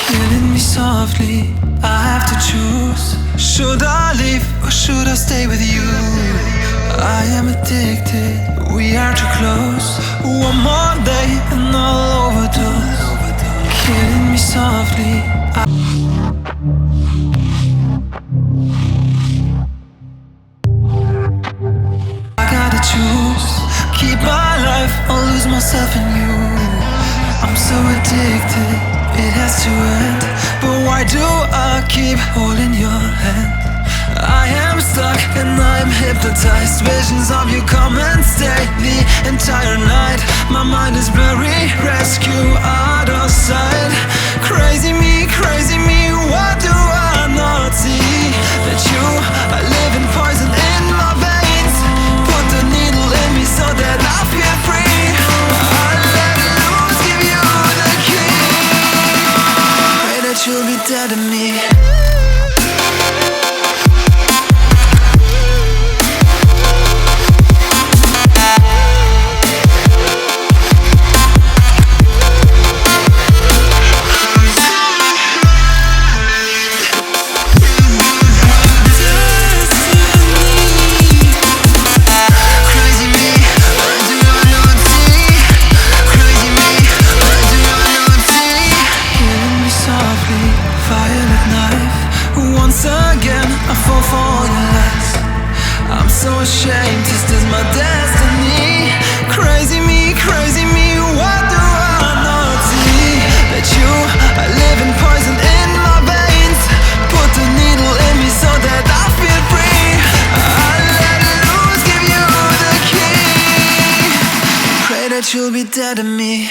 killing me softly. I have to choose. Should I leave or should I stay with you? I am addicted, we are too close. One more day and I'll overdose. Killing me softly. I gotta choose. Keep my life or lose myself in you. I'm so addicted, it has to end. But why do I keep holding your hand? I am stuck and I'm hypnotized. Visions of you come and stay the entire night. My mind is blurry, rescue out of sight. Crazy me, what do I not see? That you are living poison in my veins. Put the needle in me so that I feel free. I let it loose, give you the key. Pray that you'll be dead to me. Ashamed, this is my destiny. Crazy me, what do I not see? That you are living poison in my veins. Put the needle in me so that I feel free. I let it loose, give you the key. Pray that you'll be dead to me.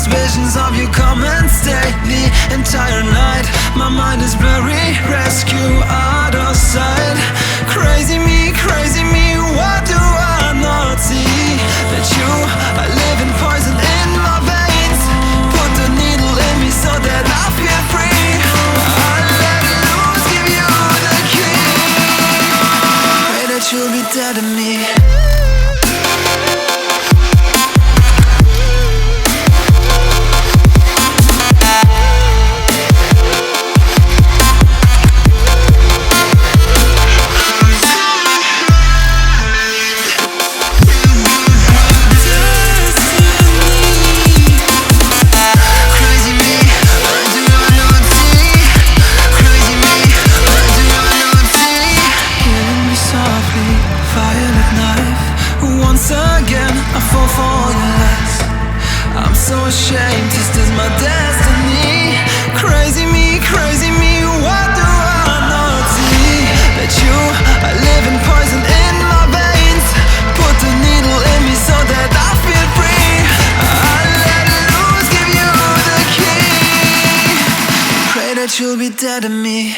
Visions of you come and stay the entire night. My mind is blurry, rescue out of sight. Crazy me, what do I not see? That you are living poison in my veins. Put the needle in me so that I feel free. I let it loose, give you the key. Pray that you'll be dead to me. Killing me softly. so ashamed. This is my destiny. Crazy me, what do I not see? That you are living poison in my veins. Put the needle in me so that I feel free. I let it loose, give you the key. Pray that you'll be dead to me.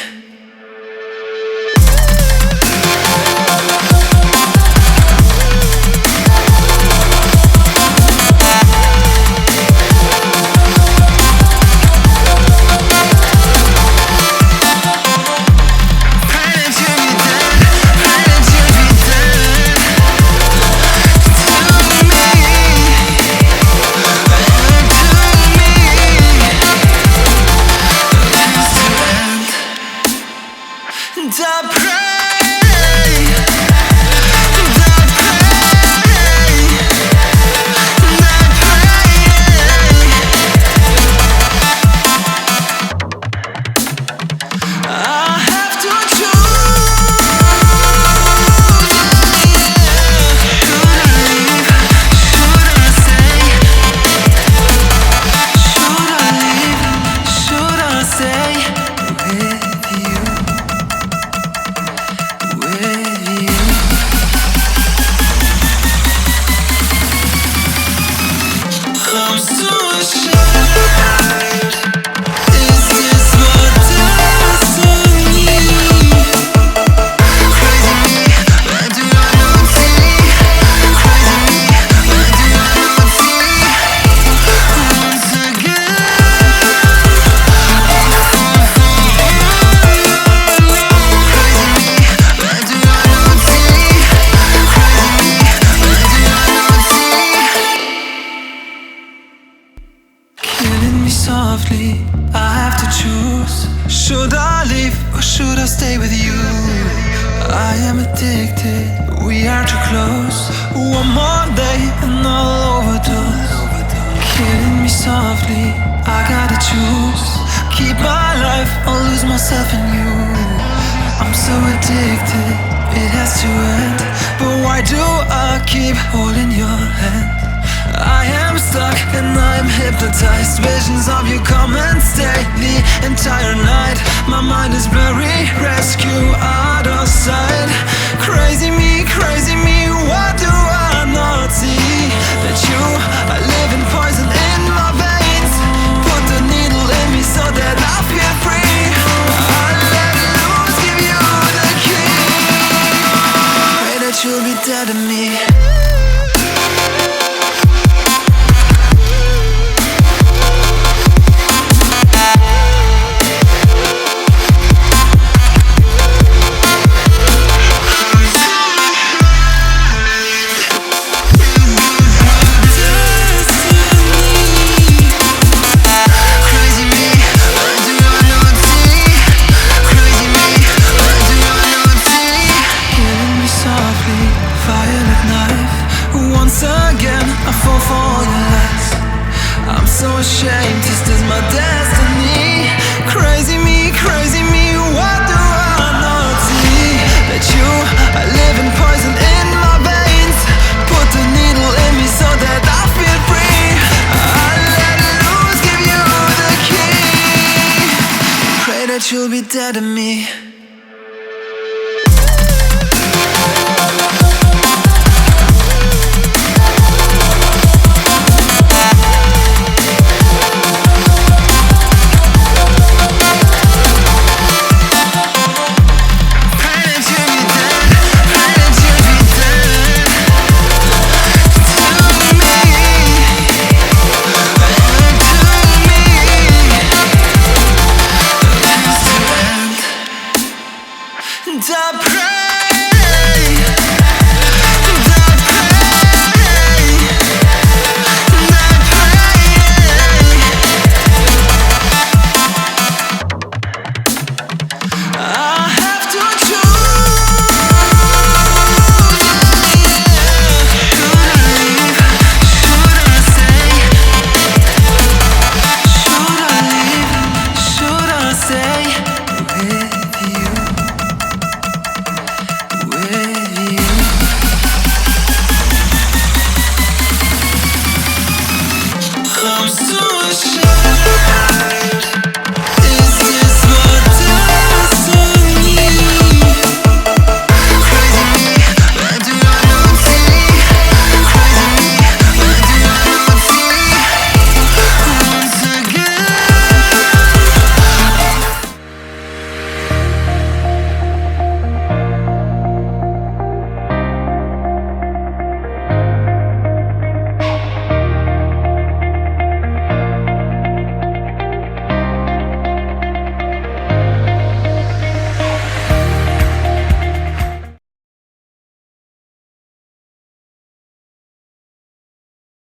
Should I leave or should I stay with you? I am addicted, we are too close. One more day and I'll overdose. Killing me softly, I gotta choose. Keep my life or lose myself in you. I'm so addicted, it has to end. But why do I keep holding your hand? I am stuck and I am hypnotized. Visions of you come and stay the entire night. My mind is blurry, rescue out of sight. Crazy me, what do I not see? That you are living poison in my veins. Put the needle in me so that I feel free. I let it loose, give you the key. Pray that you'll be dead to me.